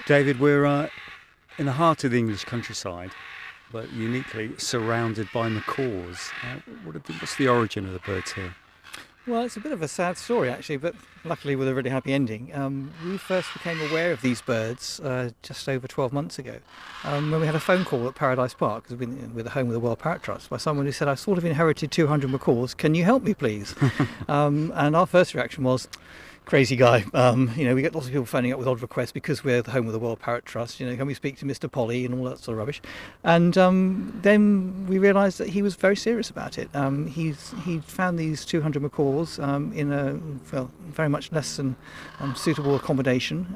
David, we're in the heart of the English countryside, but uniquely surrounded by macaws. What's the origin of the birds here? Well, it's a bit of a sad story actually, but luckily with a really happy ending. We first became aware of these birds just over 12 months ago when we had a phone call at Paradise Park, because we're the home of the World Parrot Trust, by someone who said, "I've sort of inherited 200 macaws, can you help me please?" And our first reaction was, crazy guy. We get lots of people phoning up with odd requests because we're the home of the World Parrot Trust. Can we speak to Mr. Polly and all that sort of rubbish? And then we realised that he was very serious about it. He found these 200 macaws in a very much less than suitable accommodation,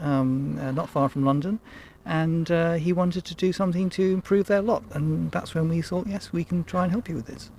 not far from London. And he wanted to do something to improve their lot. And that's when we thought, yes, we can try and help you with this.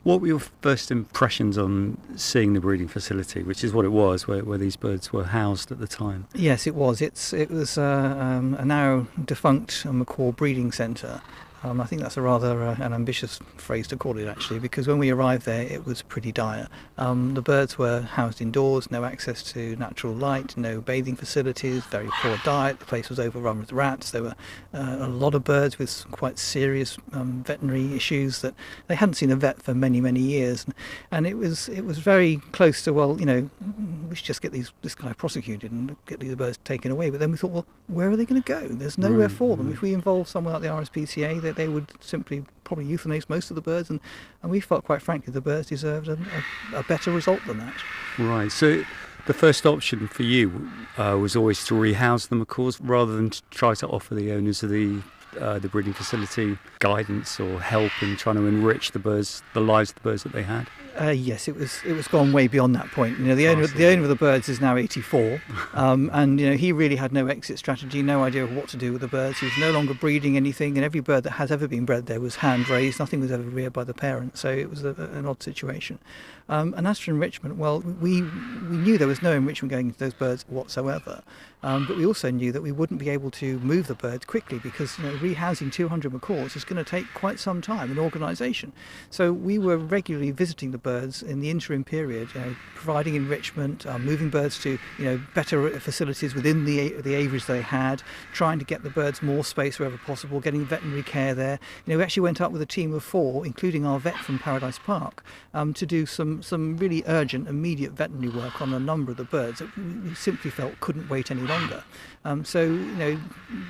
What were your first impressions on seeing the breeding facility, which is what it was, where these birds were housed at the time? Yes, it was. It was a now defunct macaw breeding centre. I think that's a rather an ambitious phrase to call it, actually, because when we arrived there, it was pretty dire. The birds were housed indoors, no access to natural light, no bathing facilities, very poor diet. The place was overrun with rats. There were a lot of birds with some quite serious veterinary issues that they hadn't seen a vet for many, many years. And it was very close to, we should just get this guy prosecuted and get these birds taken away. But then we thought, well, where are they going to go? There's nowhere for them. If we involve someone like the RSPCA, they would simply probably euthanize most of the birds, and we felt, quite frankly, the birds deserved a better result than that. Right, so the first option for you was always to rehouse the macaws rather than to try to offer the owners of the breeding facility guidance or help in trying to enrich the lives of the birds that they had? Yes, it was gone way beyond that point. The owner of the birds is now 84, and he really had no exit strategy, no idea of what to do with the birds. He was no longer breeding anything, and every bird that has ever been bred there was hand raised. Nothing was ever reared by the parents, so it was an odd situation. And as for enrichment, well, we knew there was no enrichment going into those birds whatsoever, but we also knew that we wouldn't be able to move the birds quickly because rehousing 200 macaws is going to take quite some time and organisation. So we were regularly visiting the birds in the interim period, providing enrichment, moving birds to better facilities within the aviaries they had, trying to get the birds more space wherever possible, getting veterinary care there. We actually went up with a team of 4, including our vet from Paradise Park, to do some really urgent, immediate veterinary work on a number of the birds that we simply felt couldn't wait any longer.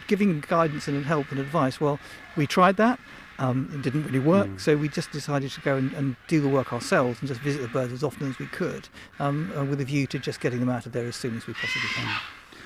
Giving guidance and help and advice, well, we tried that. It didn't really work, so we just decided to go and do the work ourselves and just visit the birds as often as we could, with a view to just getting them out of there as soon as we possibly can.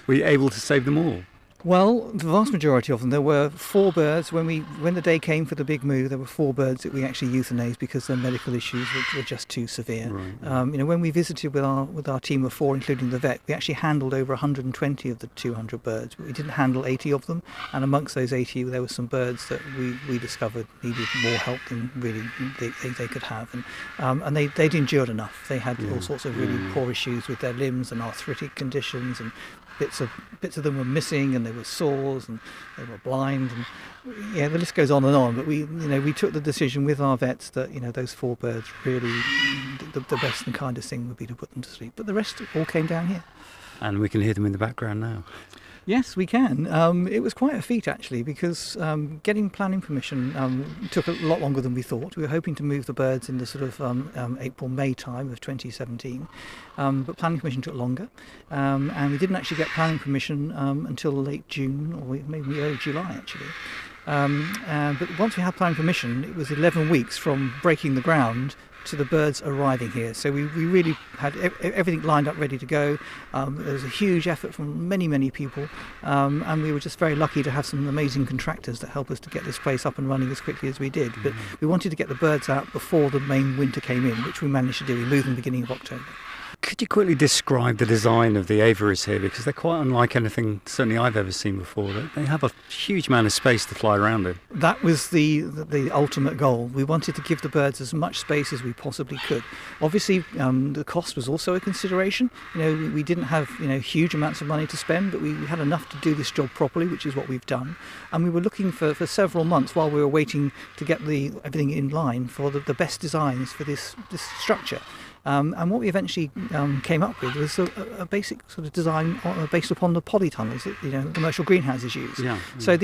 Were you able to save them all? Well, the vast majority of them. There were 4 birds. When the day came for the big move, there were 4 birds that we actually euthanized because their medical issues were just too severe. Right. When we visited with our team of 4, including the vet, we actually handled over 120 of the 200 birds, but we didn't handle 80 of them. And amongst those 80, there were some birds that we discovered needed more help than really they could have, and they'd endured enough. They had all sorts of really poor issues with their limbs and arthritic conditions, and bits of them were missing, and they were sores, and they were blind, and the list goes on and on. But we took the decision with our vets that those 4 birds really, the best and kindest thing would be to put them to sleep. But the rest all came down here, and we can hear them in the background now. Yes, we can. It was quite a feat, actually, because getting planning permission took a lot longer than we thought. We were hoping to move the birds in the sort of April-May time of 2017, but planning permission took longer, and we didn't actually get planning permission until late June, or maybe early July, actually. But once we had planning permission, it was 11 weeks from breaking the ground to the birds arriving here. So we really had everything lined up ready to go. There was a huge effort from many, many people, and we were just very lucky to have some amazing contractors that helped us to get this place up and running as quickly as we did. But we wanted to get the birds out before the main winter came in, which we managed to do. We moved them beginning of October. Could you quickly describe the design of the aviaries here? Because they're quite unlike anything certainly I've ever seen before. They have a huge amount of space to fly around in. That was the ultimate goal. We wanted to give the birds as much space as we possibly could. Obviously, the cost was also a consideration. We didn't have huge amounts of money to spend, but we had enough to do this job properly, which is what we've done. And we were looking for several months while we were waiting to get everything in line for the best designs for this structure. And what we eventually came up with was a basic sort of design based upon the polytunnels that commercial greenhouses use. Yeah. So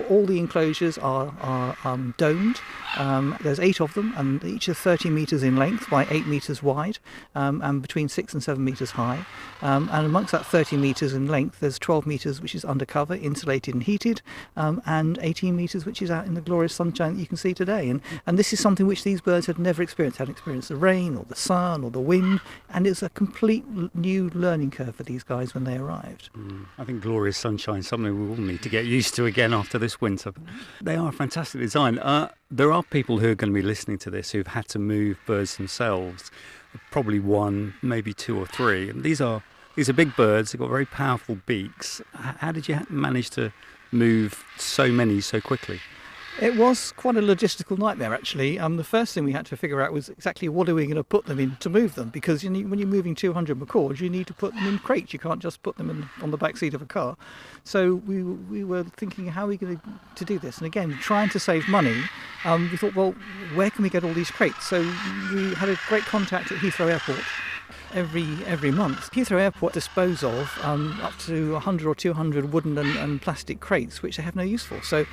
all the enclosures are domed. There's 8 of them, and each are 30 metres in length by 8 metres wide, and between 6 and 7 metres high. And amongst that 30 metres in length, there's 12 metres which is undercover, insulated and heated, and 18 metres which is out in the glorious sunshine that you can see today. And this is something which these birds had never experienced. Hadn't experienced the rain or the sun or the wind, and it's a complete new learning curve for these guys when they arrived. I think glorious sunshine is something we all need to get used to again after this winter. They are a fantastic design. There are people who are going to be listening to this who've had to move birds themselves, probably 1, maybe 2 or 3. And these are big birds. They've got very powerful beaks. How did you manage to move so many so quickly? It was quite a logistical nightmare, actually. The first thing we had to figure out was exactly what are we going to put them in to move them, because when you're moving 200 macaws, you need to put them in crates. You can't just put them on the back seat of a car. So we were thinking, how are we going to do this? And again, trying to save money, we thought, well, where can we get all these crates? So we had a great contact at Heathrow Airport. Every month, Heathrow Airport dispose of up to 100 or 200 wooden and plastic crates which they have no use for. So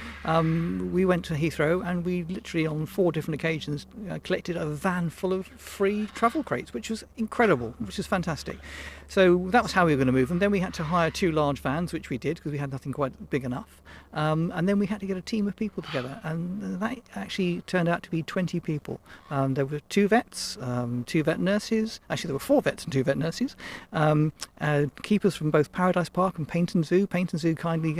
we went to Heathrow and we literally on 4 different occasions collected a van full of free travel crates, which was incredible, which was fantastic. So that was how we were going to move them. Then we had to hire 2 large vans, which we did because we had nothing quite big enough. And then we had to get a team of people together, and that actually turned out to be 20 people. There were 2 vets, 2 vet nurses. Actually, there were 4 vets and 2 vet nurses. Keepers from both Paradise Park and Paignton Zoo. Paignton Zoo kindly,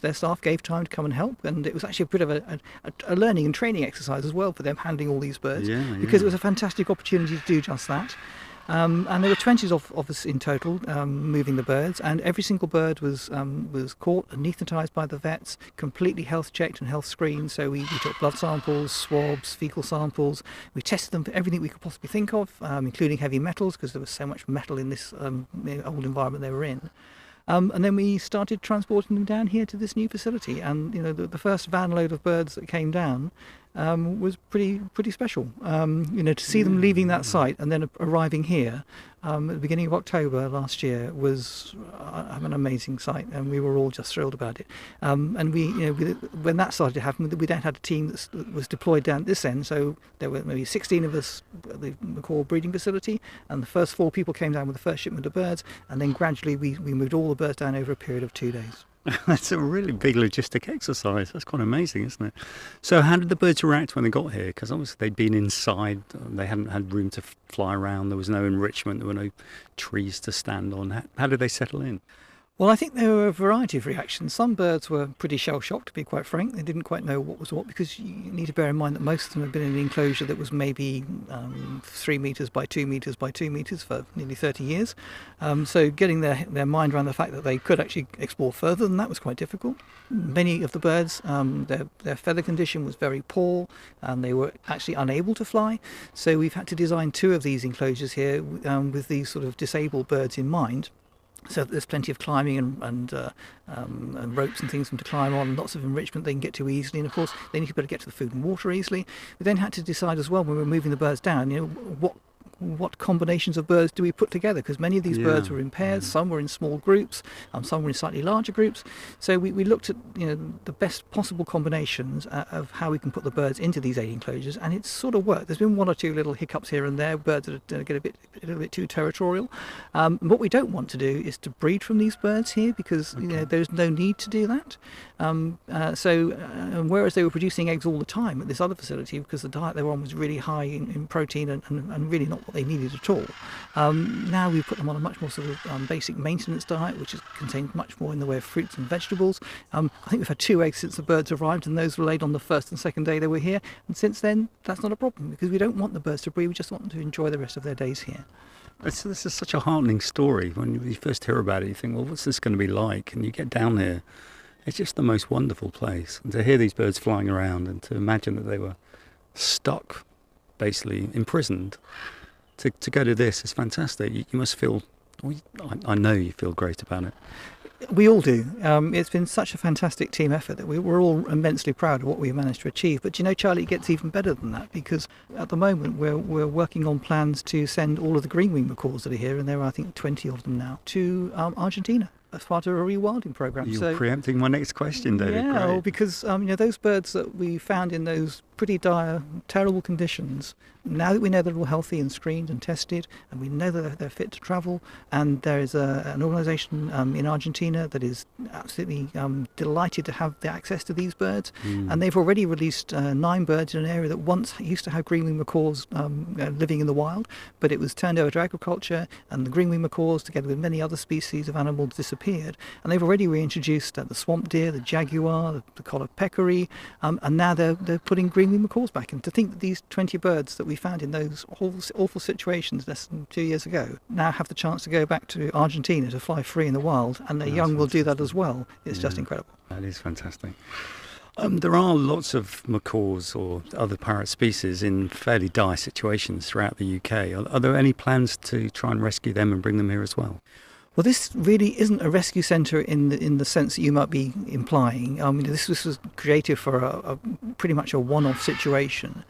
their staff gave time to come and help, and it was actually a bit of a learning and training exercise as well for them handling all these birds, because it was a fantastic opportunity to do just that. And there were 20 of us in total moving the birds, and every single bird was caught, anaesthetised by the vets, completely health checked and health screened. So we took blood samples, swabs, faecal samples. We tested them for everything we could possibly think of, including heavy metals, because there was so much metal in this old environment they were in. And then we started transporting them down here to this new facility, and the first van load of birds that came down was pretty special. To see them leaving that site and then arriving here at the beginning of October last year was an amazing sight, and we were all just thrilled about it. And when that started to happen, we then had a team that was deployed down at this end. So there were maybe 16 of us at the macaw breeding facility, and the first 4 people came down with the first shipment of birds, and then gradually we moved all the birds down over a period of 2 days. That's a really big logistic exercise. That's quite amazing, isn't it? So how did the birds react when they got here? Because obviously they'd been inside, they hadn't had room to fly around, there was no enrichment, there were no trees to stand on. How did they settle in? Well, I think there were a variety of reactions. Some birds were pretty shell-shocked, to be quite frank. They didn't quite know what was what, because you need to bear in mind that most of them had been in an enclosure that was maybe 3 metres by 2 metres by 2 metres for nearly 30 years. So getting their mind around the fact that they could actually explore further than that was quite difficult. Many of the birds, their feather condition was very poor, and they were actually unable to fly. So we've had to design 2 of these enclosures here with these sort of disabled birds in mind. So there's plenty of climbing and ropes and things for them to climb on, lots of enrichment they can get to easily, and of course they need to be able to get to the food and water easily. We then had to decide as well, when we were moving the birds down, what combinations of birds do we put together, because many of these birds were in pairs, some were in small groups, some were in slightly larger groups. So we looked at the best possible combinations of how we can put the birds into these 8 enclosures, and it's sort of worked. There's been 1 or 2 little hiccups here and there, birds that get a little bit too territorial. What we don't want to do is to breed from these birds here, because there's no need to do that. Whereas they were producing eggs all the time at this other facility, because the diet they were on was really high in protein and really not what they needed at all. Now we put them on a much more sort of basic maintenance diet, which contains much more in the way of fruits and vegetables. I think we've had 2 eggs since the birds arrived, and those were laid on the first and second day they were here. And since then, that's not a problem, because we don't want the birds to breed, we just want them to enjoy the rest of their days here. This is such a heartening story. When you first hear about it, you think, well, what's this going to be like? And you get down here, it's just the most wonderful place. And to hear these birds flying around, and to imagine that they were stuck, basically imprisoned, to go to this is fantastic. You must feel, I know you feel great about it. We all do. It's been such a fantastic team effort that we're all immensely proud of what we've managed to achieve. But Charlie, it gets even better than that, because at the moment we're working on plans to send all of the green-winged macaws that are here, and there are, I think, 20 of them now, to Argentina as part of a rewilding program. You're preempting my next question, David. Yeah, Great. well, because those birds that we found in those pretty dire, terrible conditions, now that we know they're all healthy and screened and tested, and we know that they're fit to travel, and there is an organisation in Argentina that is absolutely delighted to have the access to these birds, and they've already released 9 birds in an area that once used to have green-winged macaws living in the wild, but it was turned over to agriculture, and the green-winged macaws, together with many other species of animals, disappeared, and they've already reintroduced the swamp deer, the jaguar, the collared peccary, and now they're putting green-winged macaws back. And to think that these 20 birds that we found in those awful situations less than 2 years ago now have the chance to go back to Argentina to fly free in the wild, and their young will do that as well. It's just incredible. That is fantastic. There are lots of macaws or other parrot species in fairly dire situations throughout the UK. Are there any plans to try and rescue them and bring them here as well? Well, this really isn't a rescue centre in the sense that you might be implying. This was created for a pretty much a one-off situation.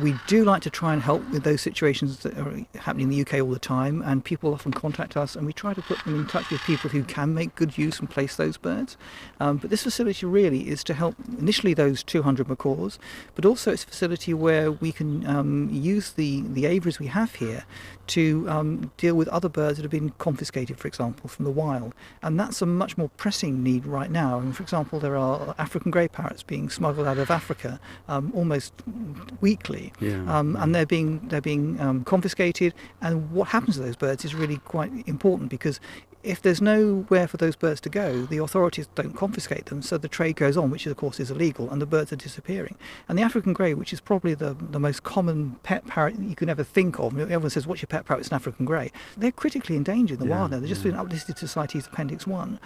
We do like to try and help with those situations that are happening in the UK all the time, and people often contact us, and we try to put them in touch with people who can make good use and place those birds. But this facility really is to help initially those 200 macaws, but also it's a facility where we can use the aviaries we have here to deal with other birds that have been confiscated, for example, from the wild. And that's a much more pressing need right now. And for example, there are African grey parrots being smuggled out of Africa almost weekly. And they're being confiscated, and what happens to those birds is really quite important, because if there's nowhere for those birds to go, the authorities don't confiscate them, so the trade goes on, which of course is illegal, and the birds are disappearing. And the African grey, which is probably the most common pet parrot you can ever think of, everyone says, what's your pet parrot? It's an African grey. They're critically endangered in the wild now. They've just been uplisted to CITES Appendix 1.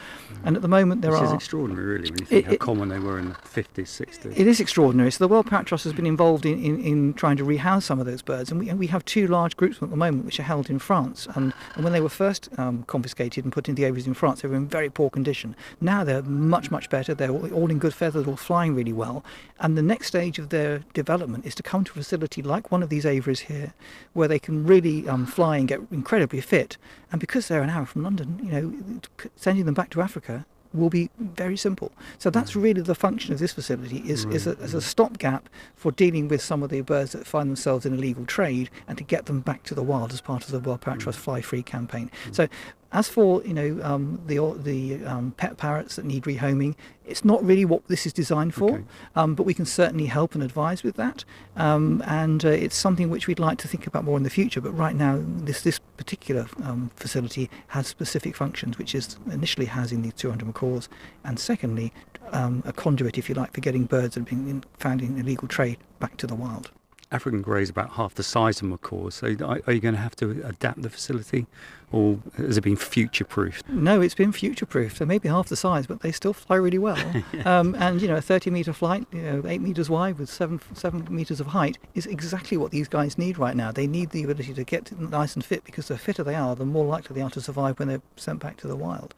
And at the moment there This are... is extraordinary, really, when you think how common they were in the 50s, 60s. It is extraordinary. So the World Parrot Trust has been involved in trying to rehouse some of those birds, and we have 2 large groups at the moment which are held in France. And when they were first confiscated and put into the aviaries in France, they were in very poor condition. Now they're much, much better. They're all in good feather, they're all flying really well. And the next stage of their development is to come to a facility like one of these aviaries here, where they can really fly and get incredibly fit. And because they're an hour from London, sending them back to Africa will be very simple. So that's really the function of this facility, is as a stopgap for dealing with some of the birds that find themselves in illegal trade, and to get them back to the wild as part of the World Parrot Trust Fly Free campaign. So as for the pet parrots that need rehoming, it's not really what this is designed for, but we can certainly help and advise with that, and it's something which we'd like to think about more in the future. But right now, this particular facility has specific functions, which is initially housing these 200 macaws, and secondly, a conduit, if you like, for getting birds that have been found in illegal trade back to the wild. African grey is about half the size of macaws, so are you going to have to adapt the facility, or has it been future-proofed? No, it's been future-proofed. They may be half the size, but they still fly really well. And a 30-metre flight, 8 metres wide with 7 metres of height, is exactly what these guys need right now. They need the ability to get nice and fit, because the fitter they are, the more likely they are to survive when they're sent back to the wild.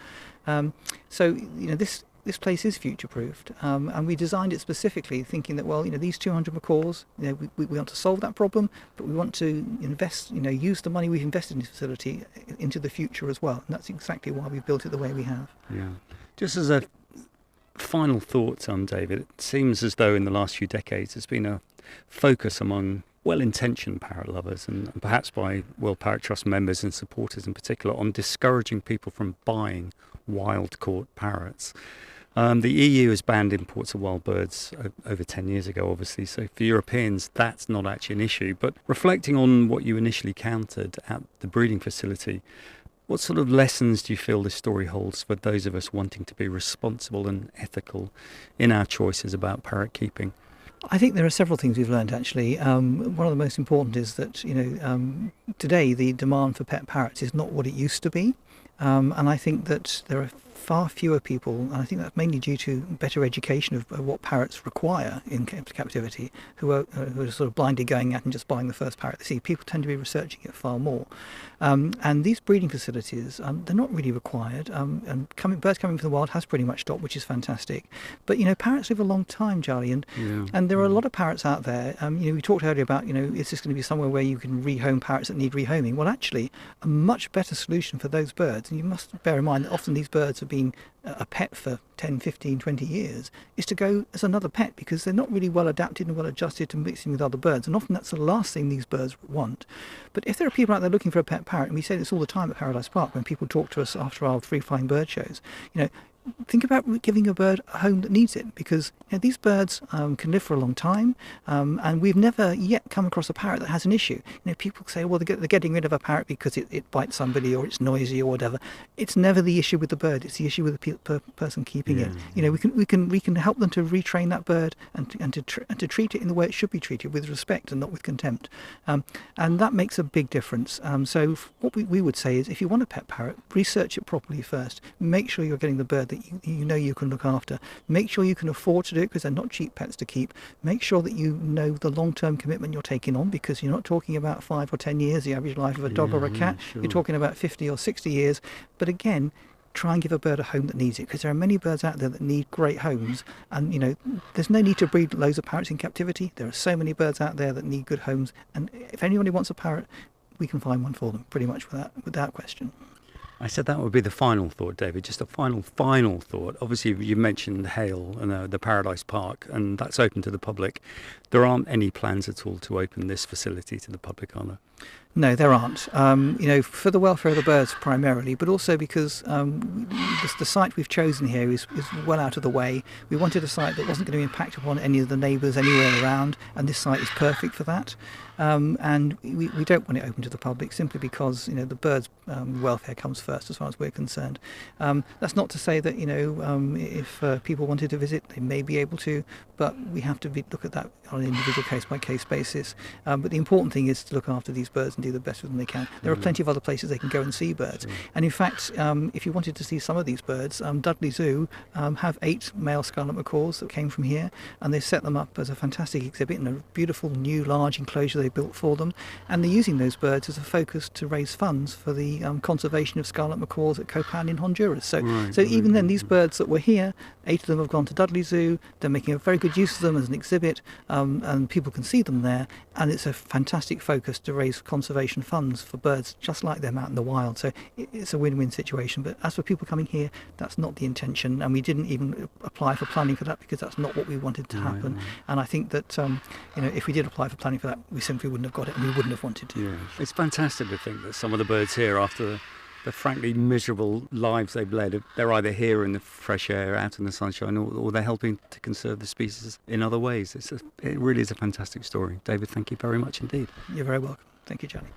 This place is future-proofed, and we designed it specifically thinking that, these 200 macaws, we want to solve that problem, but we want to invest, use the money we've invested in this facility into the future as well. And that's exactly why we've built it the way we have. Yeah. Just as a final thought, David, it seems as though in the last few decades there's been a focus among well-intentioned parrot lovers, and perhaps by World Parrot Trust members and supporters in particular, on discouraging people from buying wild-caught parrots. The EU has banned imports of wild birds over 10 years ago, obviously, so for Europeans that's not actually an issue. But reflecting on what you initially counted at the breeding facility, what sort of lessons do you feel this story holds for those of us wanting to be responsible and ethical in our choices about parrot keeping? I think there are several things we've learned, actually. One of the most important is that today the demand for pet parrots is not what it used to be. And I think that there are far fewer people, and I think that's mainly due to better education of what parrots require in captivity, who are sort of blindly going out and just buying the first parrot they see. People tend to be researching it far more. And these breeding facilities, they're not really required. And birds coming from the wild has pretty much stopped, which is fantastic. But, parrots live a long time, Charlie, and there are a lot of parrots out there. We talked earlier about, is this going to be somewhere where you can rehome parrots that need rehoming? Well, actually, a much better solution for those birds, and you must bear in mind that often these birds have been a pet for 10, 15, 20 years, is to go as another pet, because they're not really well adapted and well adjusted to mixing with other birds, and often that's the last thing these birds want. But if there are people out there looking for a pet parrot, and we say this all the time at Paradise Park when people talk to us after our free flying bird shows, think about giving a bird a home that needs it, because these birds can live for a long time, and we've never yet come across a parrot that has an issue. People say, well, they're getting rid of a parrot because it bites somebody or it's noisy or whatever. It's never the issue with the bird; it's the issue with the person keeping it. We can help them to retrain that bird and to treat it in the way it should be treated, with respect and not with contempt, and that makes a big difference. So what we would say is, if you want a pet parrot, research it properly first. Make sure you're getting the bird that you can look after. Make sure you can afford to do it, because they're not cheap pets to keep. Make sure that you know the long-term commitment you're taking on, because you're not talking about 5 or 10 years, the average life of a dog or a cat. Sure. You're talking about 50 or 60 years. But again, try and give a bird a home that needs it, because there are many birds out there that need great homes, and there's no need to breed loads of parrots in captivity. There are so many birds out there that need good homes, and if anybody wants a parrot, we can find one for them, pretty much without question. I said that would be the final thought, David. Just a final thought. Obviously, you mentioned Hale and the Paradise Park, and that's open to the public. There aren't any plans at all to open this facility to the public, are there? No, there aren't. For the welfare of the birds primarily, but also because the site we've chosen here is well out of the way. We wanted a site that wasn't going to impact upon any of the neighbours anywhere around, and this site is perfect for that. And we don't want it open to the public, simply because the birds' welfare comes first as far as we're concerned. That's not to say that if people wanted to visit, they may be able to, but we have to look at that on an individual case-by-case basis. But the important thing is to look after these birds and do the best with them they can. There are plenty of other places they can go and see birds. Sure. And in fact, if you wanted to see some of these birds, Dudley Zoo have 8 male scarlet macaws that came from here, and they set them up as a fantastic exhibit in a beautiful new large enclosure they built for them, and they're using those birds as a focus to raise funds for the conservation of scarlet macaws at Copan in Honduras. So even then, these birds that were here, 8 of them have gone to Dudley Zoo. They're making a very good use of them as an exhibit, and people can see them there, and it's a fantastic focus to raise conservation funds for birds just like them out in the wild. So it's a win-win situation. But as for people coming here, that's not the intention, and we didn't even apply for planning for that, because that's not what we wanted to happen. Right. And I think that if we did apply for planning for that, we simply wouldn't have got it, and we wouldn't have wanted to. Yeah. It's fantastic to think that some of the birds here, after the frankly miserable lives they've led, they're either here in the fresh air, out in the sunshine, or they're helping to conserve the species in other ways. It really is a fantastic story. David, thank you very much indeed. You're very welcome. Thank you, Johnny.